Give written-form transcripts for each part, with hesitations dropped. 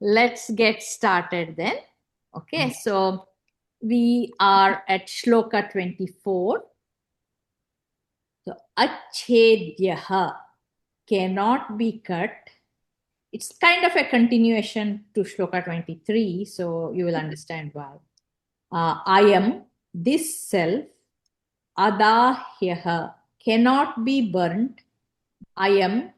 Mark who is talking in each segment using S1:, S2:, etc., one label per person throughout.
S1: let's get started then. Okay, so we are at Shloka 24. So, Achedyaha cannot be cut. It's kind of a continuation to Shloka 23, so you will understand why. I am this self, Adahyaha, cannot be burnt. I am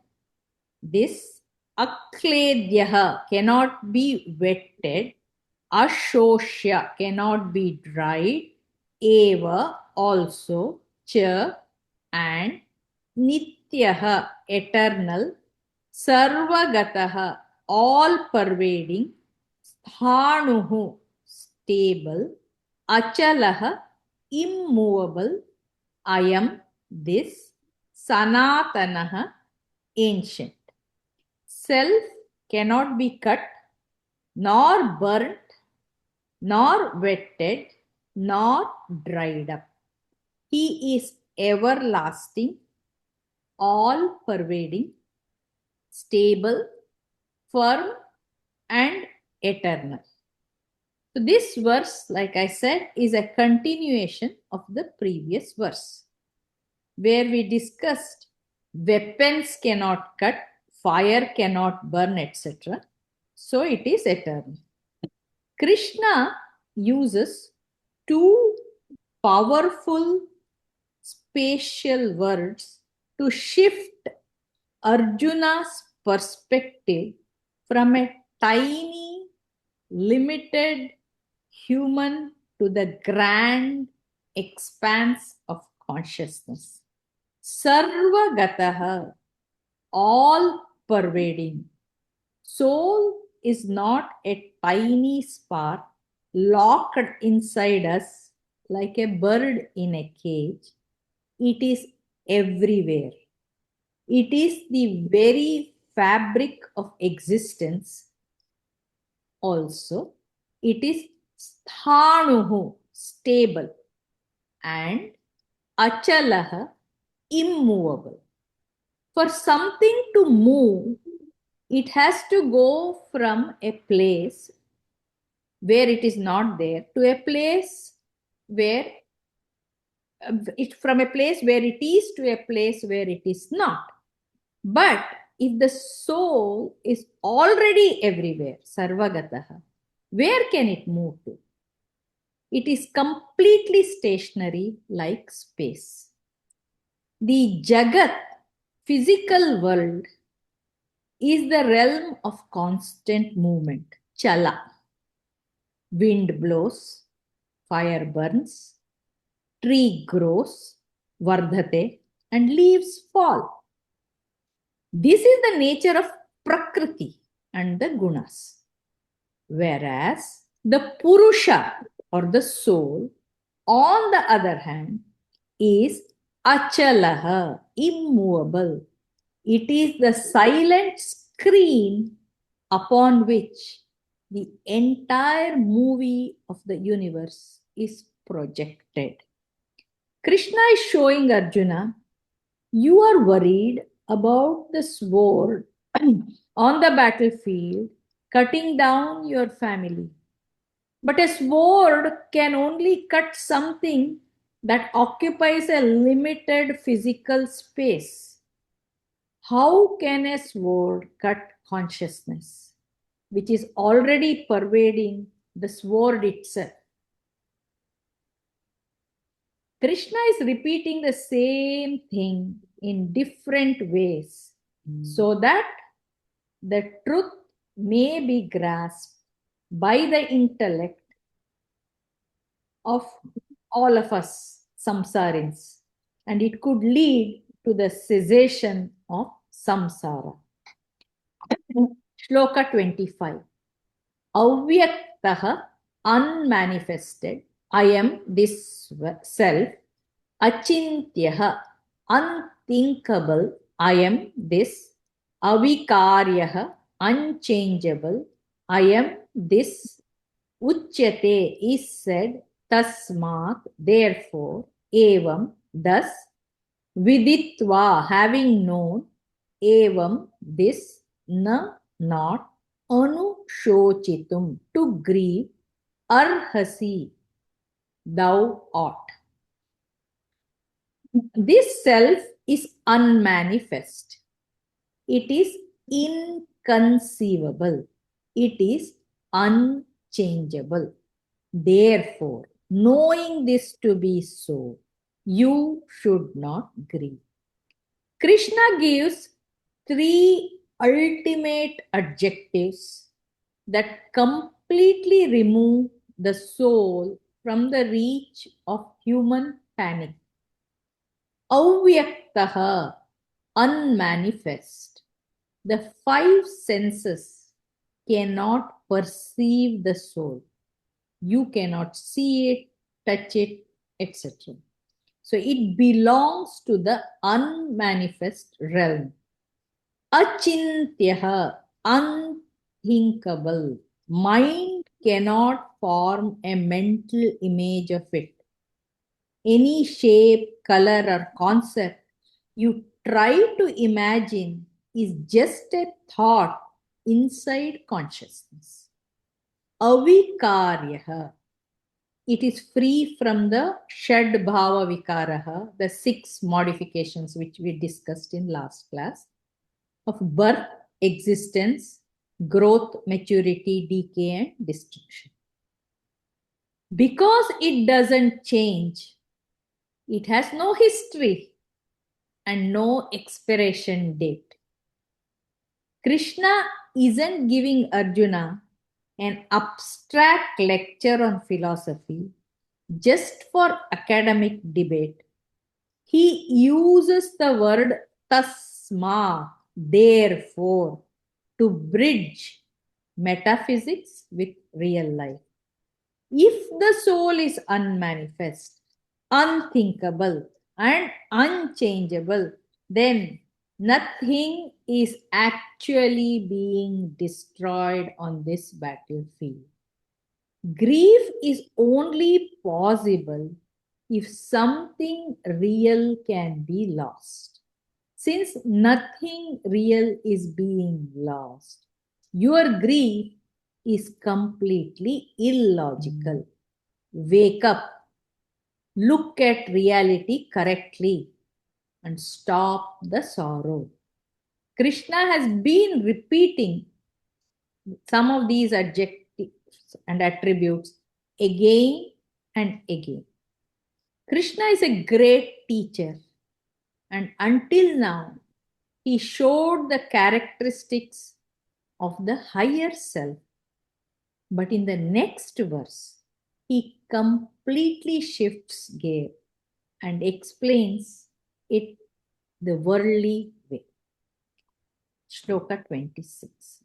S1: this Akledyaha, cannot be wetted. Ashoshya, cannot be dried. Eva, also. Cha, and. Nityaha, eternal. Sarvagataha, all pervading. Sthanuhu, stable. Achalaha, immovable. I am this. Sanatanaha, ancient. Self cannot be cut, nor burnt, nor wetted, nor dried up. He is everlasting, all pervading, stable, firm, and eternal. So, this verse, like I said, is a continuation of the previous verse where we discussed weapons cannot cut, fire cannot burn, etc. So, it is eternal. Krishna uses two powerful spatial words to shift Arjuna's perspective from a tiny, limited human to the grand expanse of consciousness. Sarvagataha, all pervading. Soul is not a tiny spark locked inside us like a bird in a cage. It is everywhere. It is the very fabric of existence. Also, it is sthanuhu, stable, and achalaha, immovable. For something to move, it has to go from a place where it is not there to a place where from a place where it is to a place where it is not. But if the soul is already everywhere, sarvagataha, where can it move to? It is completely stationary like space. The Jagat, physical world, is the realm of constant movement, chala. Wind blows, fire burns, tree grows, vardhate, and leaves fall. This is the nature of Prakriti and the Gunas. Whereas the Purusha or the soul, on the other hand, is Achalaha, immovable. It is the silent screen upon which the entire movie of the universe is projected. Krishna is showing Arjuna, you are worried about the sword on the battlefield cutting down your family. But a sword can only cut something that occupies a limited physical space. How can a sword cut consciousness, which is already pervading the sword itself? Krishna is repeating the same thing in different ways so that the truth may be grasped by the intellect of all of us samsarins, and it could lead to the cessation of samsara. Shloka 25. Avyaktaha, unmanifested, I am this self. Achintyaha, unthinkable, I am this. Avikaryaha, unchangeable, I am this. Uchyate is said, tasmat, therefore, evam, thus. Viditva, having known, evam, this. Na, not. Anu, shochitum, to grieve, arhasi, thou ought. This self is unmanifest. It is inconceivable. It is unchangeable. Therefore, knowing this to be so, you should not grieve. Krishna gives three ultimate adjectives that completely remove the soul from the reach of human panic. Avyaktaha, unmanifest. The five senses cannot perceive the soul. You cannot see it, touch it, etc. So it belongs to the unmanifest realm. Achintyaha, unthinkable. Mind cannot form a mental image of it. Any shape, color, or concept you try to imagine is just a thought inside consciousness. Avikaryaha. It is free from the Shad Bhava Vikaraha, the six modifications which we discussed in last class, of birth, existence, growth, maturity, decay, and destruction. Because it doesn't change, it has no history and no expiration date. Krishna isn't giving Arjuna an abstract lecture on philosophy just for academic debate. He uses the word tasma, therefore, to bridge metaphysics with real life. If the soul is unmanifest, unthinkable, and unchangeable, then nothing is actually being destroyed on this battlefield. Grief is only possible if something real can be lost. Since nothing real is being lost, your grief is completely illogical. Wake up, look at reality correctly, and stop the sorrow. Krishna has been repeating some of these adjectives and attributes again and again. Krishna is a great teacher, and until now, he showed the characteristics of the higher self. But in the next verse, he completely shifts gear and explains it the worldly way. Shloka 26.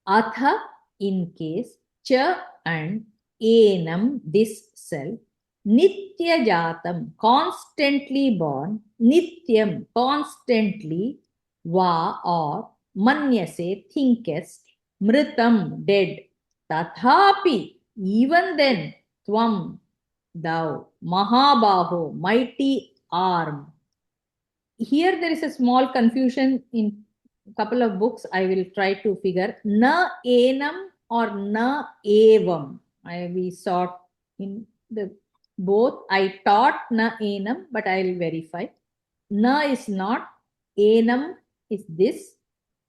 S1: Atha, in case, cha and enam, this self, nitya jatam, constantly born, nityam, constantly, va or manyase, thinkest, mritam, dead, tathapi, even then, tvam, thou, mahabaho, mighty arm. Here there is a small confusion in a couple of books. I will try to figure na enam or na evam. We saw in the both. I taught na enam, but I will verify. Na is not, enam is this.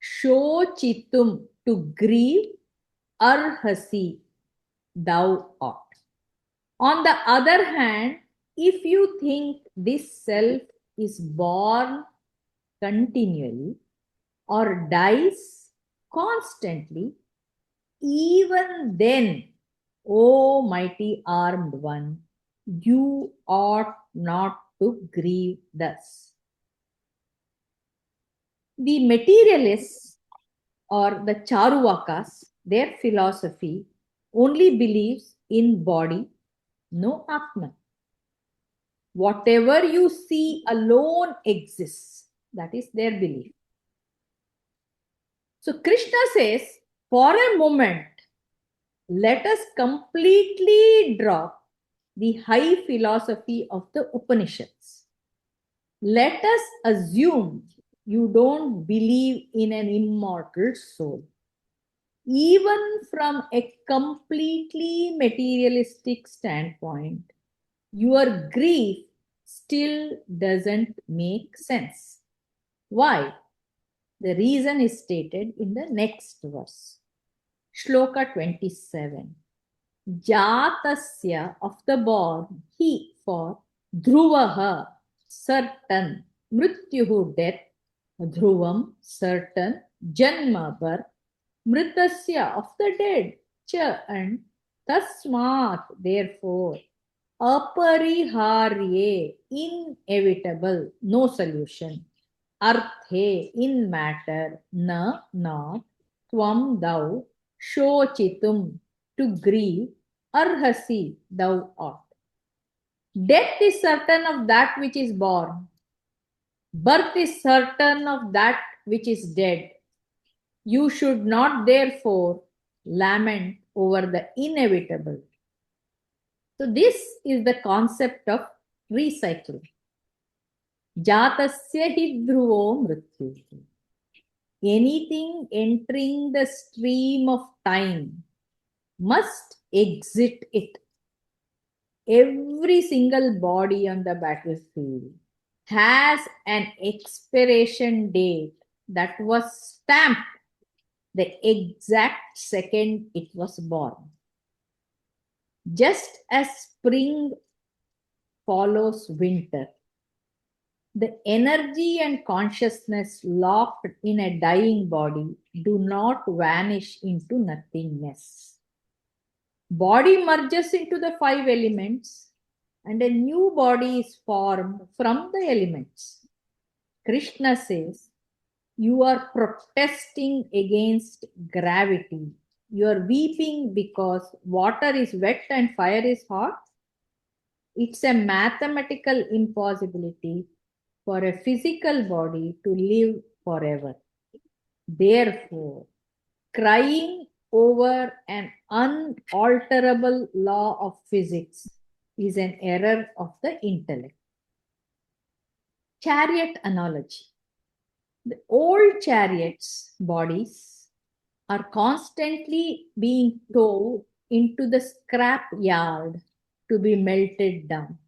S1: Shochitum, to grieve, arhasi, thou ought. On the other hand, if you think this self is born continually or dies constantly, even then, O mighty armed one, you ought not to grieve thus. The materialists or the Charuvakas, their philosophy only believes in body, no Atma. Whatever you see alone exists. That is their belief. So Krishna says, for a moment, let us completely drop the high philosophy of the Upanishads. Let us assume you don't believe in an immortal soul. even from a completely materialistic standpoint, your grief still doesn't make sense. Why? The reason is stated in the next verse. Shloka 27. Jatasya of the born, he for dhruvaha, certain, mrityuhu death, dhruvam, certain, janma birth, mritasya of the dead, cha and tasmat, therefore, apariharye, inevitable, no solution, arthe, in matter, na, not, tvam, thou, shochitum, to grieve, arhasi, thou art. Death is certain of that which is born. Birth is certain of that which is dead. You should not therefore lament over the inevitable. So this is the concept of recycling. Jatasya hi dhruvo mrityu. Anything entering the stream of time must exit it. Every single body on the battlefield has an expiration date that was stamped the exact second it was born. Just as spring follows winter, the energy and consciousness locked in a dying body do not vanish into nothingness. Body merges into the five elements and a new body is formed from the elements. Krishna says, you are protesting against gravity. You are weeping because water is wet and fire is hot. It's a mathematical impossibility for a physical body to live forever. Therefore, crying over an unalterable law of physics is an error of the intellect. Chariot analogy. The old chariots' bodies are constantly being towed into the scrap yard to be melted down.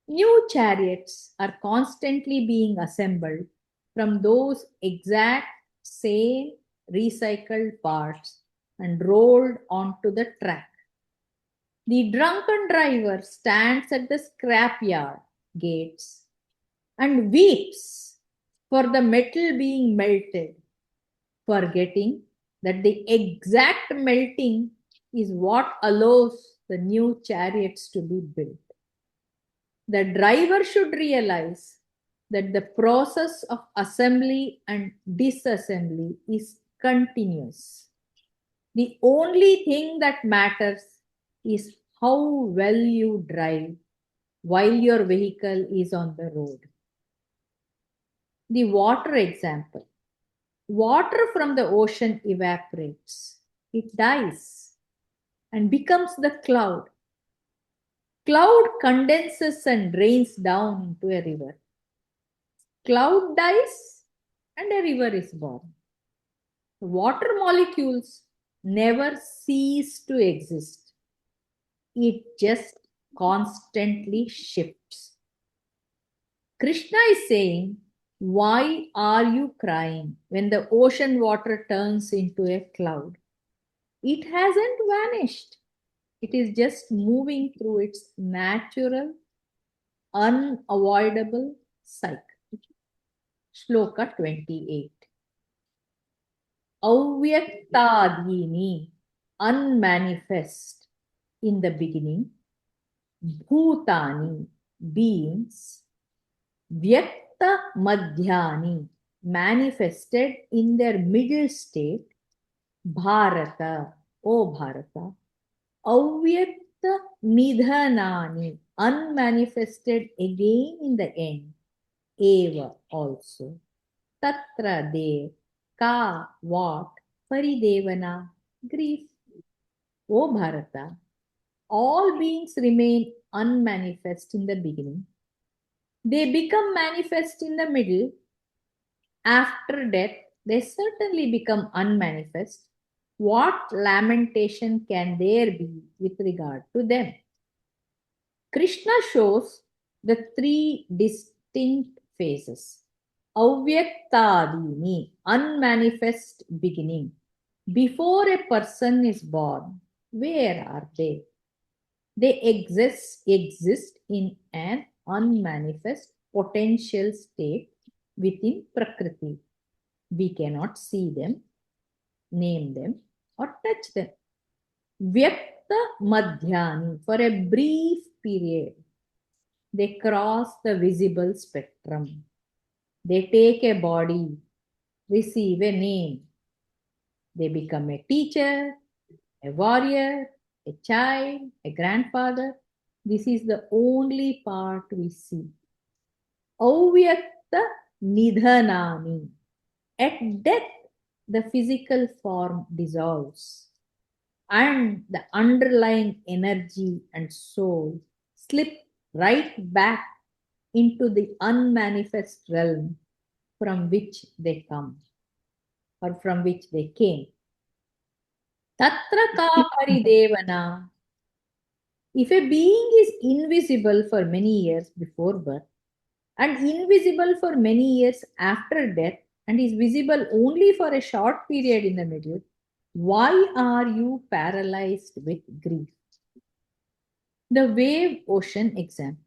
S1: New chariots are constantly being assembled from those exact same recycled parts and rolled onto the track. The drunken driver stands at the scrapyard gates and weeps for the metal being melted, forgetting that the exact melting is what allows the new chariots to be built. The driver should realize that the process of assembly and disassembly is continuous. The only thing that matters is how well you drive while your vehicle is on the road. The water example. Water from the ocean evaporates. It dies and becomes the cloud. Cloud condenses and rains down into a river. Cloud dies and a river is born. The water molecules never cease to exist. It just constantly shifts. Krishna is saying, why are you crying when the ocean water turns into a cloud? It hasn't vanished. It is just moving through its natural, unavoidable cycle. Shloka 28. Avyaktadini, unmanifest in the beginning, bhutani, beings, vyakta madhyani, manifested in their middle state, bharata, O Bharata, avyakta nidhanani, unmanifested again in the end, eva also, tatra there, ka, what, paridevana, grief. O Bharata, all beings remain unmanifest in the beginning. They become manifest in the middle. After death, they certainly become unmanifest. What lamentation can there be with regard to them? Krishna shows the three distinct phases. Avyaktadini, unmanifest beginning. Before a person is born, where are they? They exist in an unmanifest potential state within Prakriti. We cannot see them, name them, or touch them. Vyakta Madhyani, for a brief period, they cross the visible spectrum. They take a body, receive a name. They become a teacher, a warrior, a child, a grandfather. This is the only part we see. Avyakta Nidhanani. At death, the physical form dissolves and the underlying energy and soul slip right back into the unmanifest realm from which they come or from which they came. Tatra ka paridevana. If a being is invisible for many years before birth and invisible for many years after death and is visible only for a short period in the middle, why are you paralyzed with grief? The wave ocean example.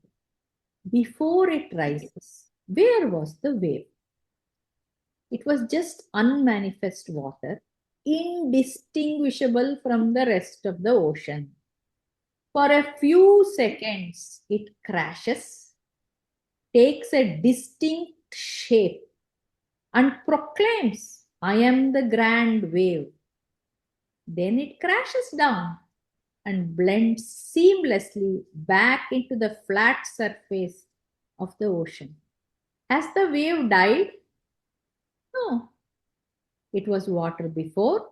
S1: Before it rises, where was the wave? It was just unmanifest water, indistinguishable from the rest of the ocean. For a few seconds, it crashes, takes a distinct shape, and proclaims, I am the grand wave. Then it crashes down and blends seamlessly back into the flat surface of the ocean. Has the wave died? No. It was water before,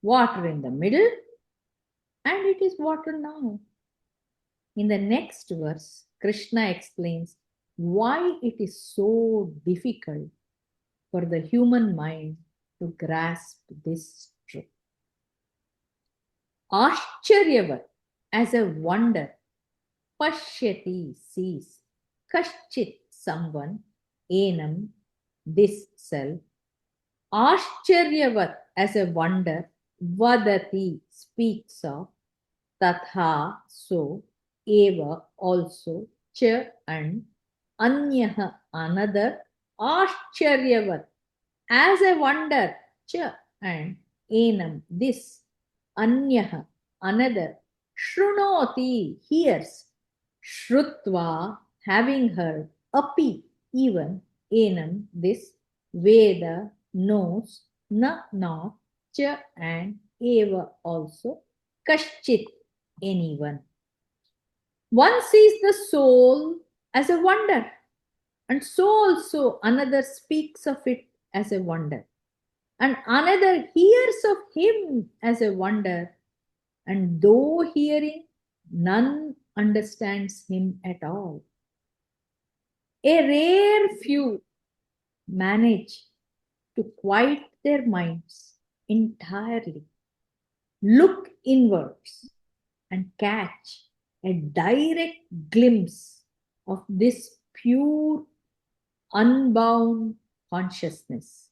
S1: water in the middle, and it is water now. In the next verse, Krishna explains why it is so difficult for the human mind to grasp this truth. Ashcharyavat, as a wonder, pashyati, sees, kaschit, someone, enam, this self, Ashcharyavat, as a wonder, vadati, speaks of, tatha, so, eva, also, cha, and anyaha, another, Ashcharyavat, as a wonder, cha, and enam, this, anyaha, another, shrunoti, hears, shrutva, having heard, api, even, enam, this, Veda, knows, na, not, cha, and eva, also, kaschit, anyone. One sees the soul as a wonder, and so also another speaks of it as a wonder, and another hears of him as a wonder, and though hearing, none understands him at all. A rare few manage to quiet their minds entirely, look inwards, and catch a direct glimpse of this pure, unbound consciousness.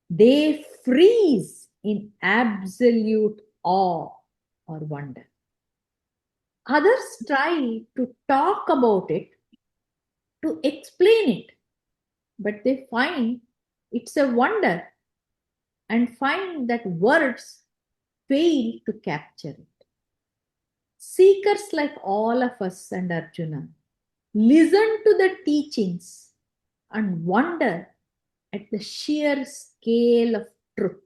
S1: They freeze in absolute awe or wonder. Others try to talk about it, to explain it, but they find it's a wonder and find that words fail to capture it. Seekers like all of us and Arjuna listen to the teachings and wonder at the sheer scale of truth.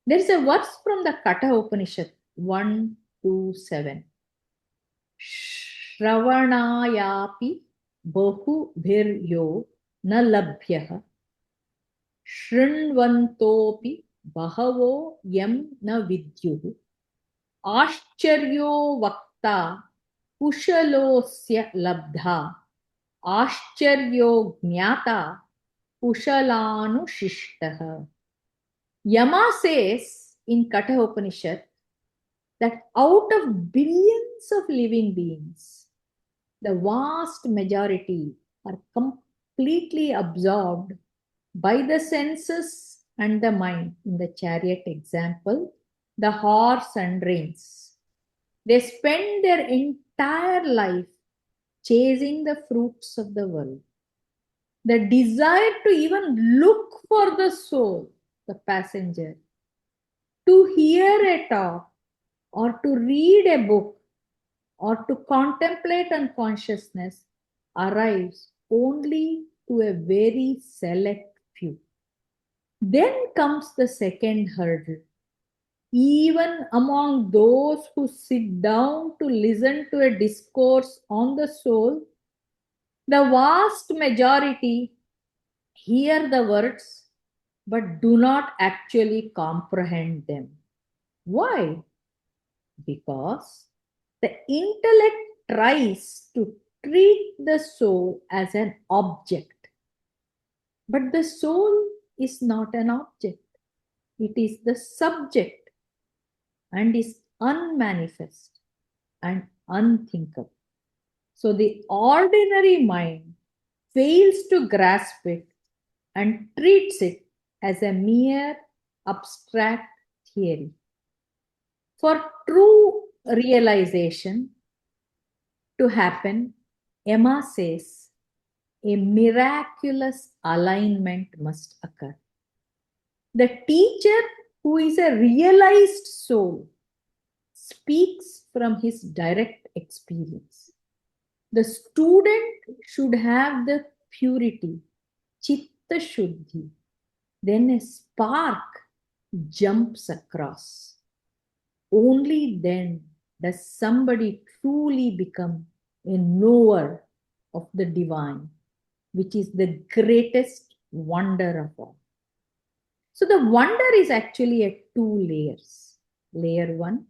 S1: There is a verse from the Katha Upanishad 1-7. Shravanayapi bahu bhiryo na labhyah shrinvantopi bahavo yam na vidyuh आश्चर्यो वक्ता कुशलोस्य लब्धा आश्चर्यो ज्ञाता कुशलानुशिष्टः. Yama says in Katha Upanishad that out of billions of living beings, the vast majority are completely absorbed by the senses and the mind. In the chariot example, the horse and reins. They spend their entire life chasing the fruits of the world. The desire to even look for the soul, the passenger, to hear a talk, or to read a book, or to contemplate unconsciousness arrives only to a very select few. Then comes the second hurdle. Even among those who sit down to listen to a discourse on the soul, the vast majority hear the words but do not actually comprehend them. Why? Because the intellect tries to treat the soul as an object. But the soul is not an object, it is the subject and is unmanifest and unthinkable. So the ordinary mind fails to grasp it and treats it as a mere abstract theory. For true realization to happen, Emma says, a miraculous alignment must occur. The teacher, who is a realized soul, speaks from his direct experience. The student should have the purity, chitta shuddhi. Then a spark jumps across. Only then does somebody truly become a knower of the divine, which is the greatest wonder of all. So the wonder is actually at two layers. Layer one,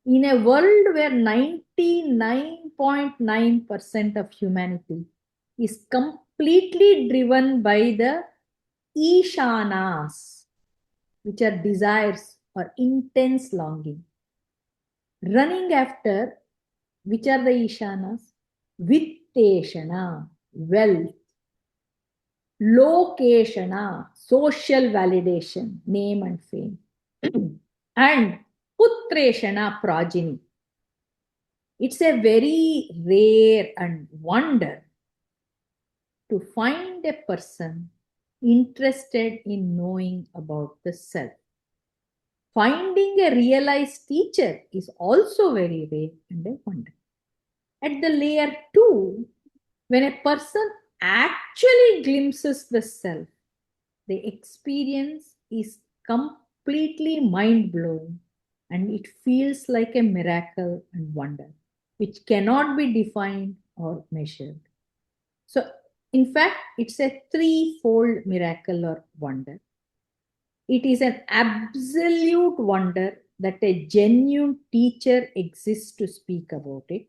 S1: in a world where 99.9% of humanity is completely driven by the ishanas, which are desires or intense longing, running after, which are the ishanas? Vitteshana, wealth; lokeshana, social validation, name and fame; and putreshana, progeny. It's a very rare and wonder to find a person interested in knowing about the self. Finding a realized teacher is also very rare and a wonder. At the layer two, when a person actually glimpses the self, the experience is completely mind blowing and it feels like a miracle and wonder, which cannot be defined or measured. So, in fact, it's a threefold miracle or wonder. It is an absolute wonder that a genuine teacher exists to speak about it.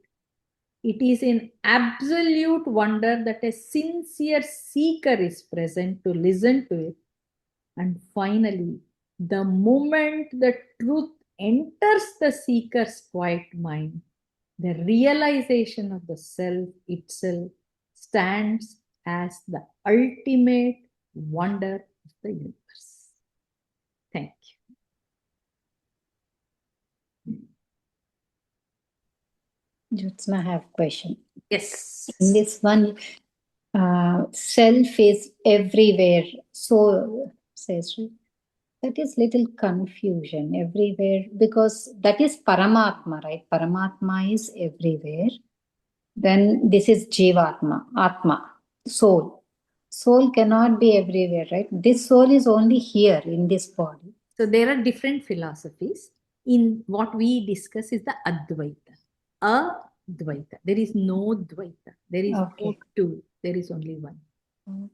S1: It is an absolute wonder that a sincere seeker is present to listen to it. And finally, the moment the truth enters the seeker's quiet mind, the realization of the self itself stands as the ultimate wonder of the universe. Thank you.
S2: Jyotsna, I have a question.
S1: Yes.
S2: In this one, self is everywhere. So says, right? That is little confusion everywhere because that is Paramatma, right? Paramatma is everywhere. Then this is Jivatma, Atma, soul. Soul cannot be everywhere, right? This soul is only here in this body.
S1: So there are different philosophies. In what we discuss is the Advaita. Advaita. There is no Dvaita. There is no two. There is only one.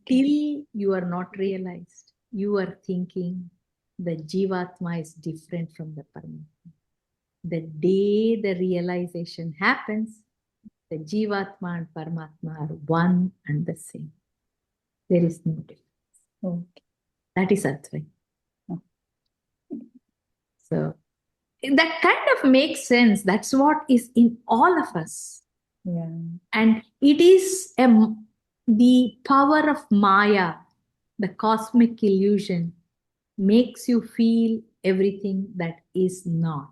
S1: Till you are not realized, you are thinking the Jivatma is different from the Paramatma. The day the realization happens, the Jivatma and Paramatma are one and the same. There is no difference. That is Advaita. So that kind of makes sense. That's what is in all of us.
S2: Yeah.
S1: And it is the power of Maya, the cosmic illusion, makes you feel everything that is not.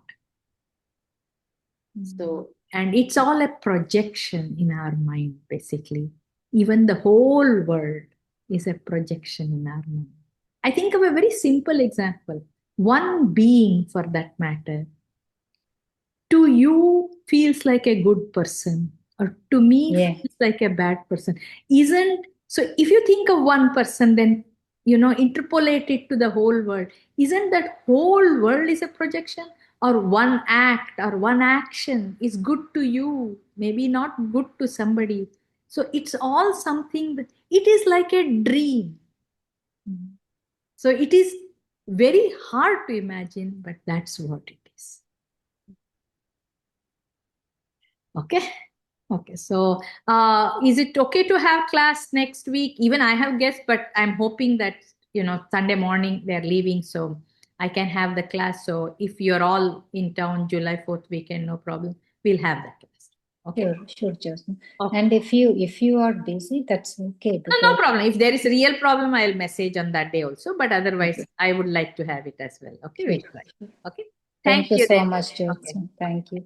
S1: So, and it's all a projection in our mind, basically. Even the whole world is a projection in our mind. I think of a very simple example. One being, for that matter, to you feels like a good person, or to me
S2: Yeah.
S1: feels like a bad person. Isn't so? If you think of one person, then interpolate it to the whole world. Isn't that whole world is a projection? Or one act or one action is good to you, maybe not good to somebody. So it's all something that it is like a dream. So it is very hard to imagine, but that's what it is. Okay. Okay. So is it okay to have class next week? Even I have guests, but I'm hoping that, Sunday morning they're leaving, so I can have the class. So if you're all in town July 4th weekend, no problem. We'll have that class. Okay.
S2: Sure, Jasmine.
S1: Okay.
S2: And if you are busy, that's okay
S1: No, no
S2: because
S1: problem. If there is a real problem, I'll message on that day also. But otherwise,
S2: okay.
S1: I would like to have it as well. Okay,
S2: Sure.
S1: we'll try. Okay.
S2: Thank
S1: Thank
S2: you
S1: you
S2: so
S1: then.
S2: much,
S1: Okay.
S2: Jasmine. Thank you.